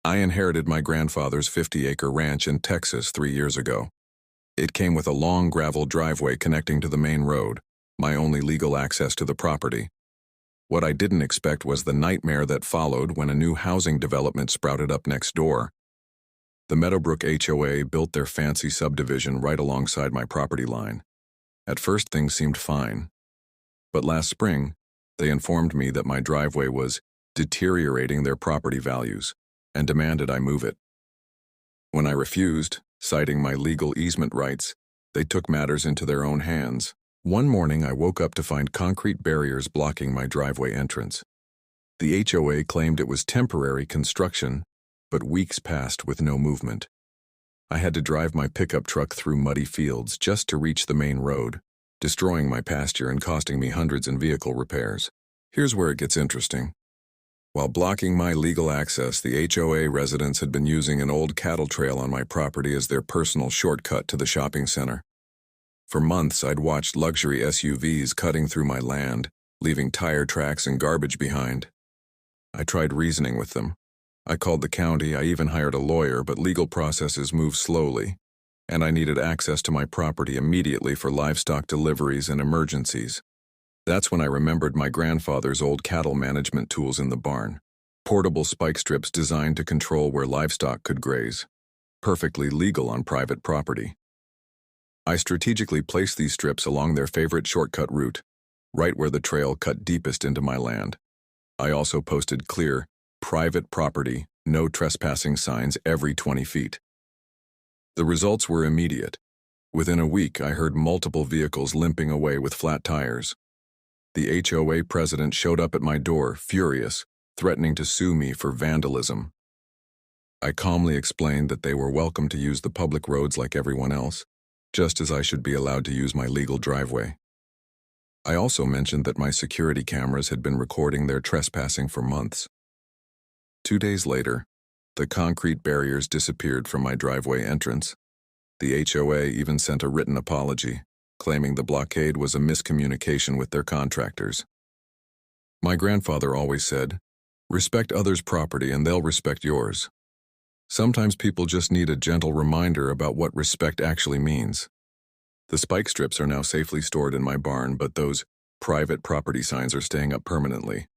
I inherited my grandfather's 50-acre ranch in Texas 3 years ago. It came with a long gravel driveway connecting to the main road, my only legal access to the property. What I didn't expect was the nightmare that followed when a new housing development sprouted up next door. The Meadowbrook HOA built their fancy subdivision right alongside my property line. At first things seemed fine. But last spring, they informed me that my driveway was deteriorating their property values and demanded I move it. When I refused, citing my legal easement rights, they took matters into their own hands. One morning I woke up to find concrete barriers blocking my driveway entrance. The HOA claimed it was temporary construction, but weeks passed with no movement. I had to drive my pickup truck through muddy fields just to reach the main road, destroying my pasture and costing me hundreds in vehicle repairs. Here's where it gets interesting. While blocking my legal access, the HOA residents had been using an old cattle trail on my property as their personal shortcut to the shopping center. For months, I'd watched luxury SUVs cutting through my land, leaving tire tracks and garbage behind. I tried reasoning with them. I called the county, I even hired a lawyer, but legal processes move slowly, and I needed access to my property immediately for livestock deliveries and emergencies. That's when I remembered my grandfather's old cattle management tools in the barn. Portable spike strips designed to control where livestock could graze. Perfectly legal on private property. I strategically placed these strips along their favorite shortcut route, right where the trail cut deepest into my land. I also posted clear, private property, no trespassing signs every 20 feet. The results were immediate. Within a week, I heard multiple vehicles limping away with flat tires. The HOA president showed up at my door, furious, threatening to sue me for vandalism. I calmly explained that they were welcome to use the public roads like everyone else, just as I should be allowed to use my legal driveway. I also mentioned that my security cameras had been recording their trespassing for months. 2 days later, the concrete barriers disappeared from my driveway entrance. The HOA even sent a written apology, claiming the blockade was a miscommunication with their contractors. My grandfather always said, "Respect others' property and they'll respect yours." Sometimes people just need a gentle reminder about what respect actually means. The spike strips are now safely stored in my barn, but those private property signs are staying up permanently.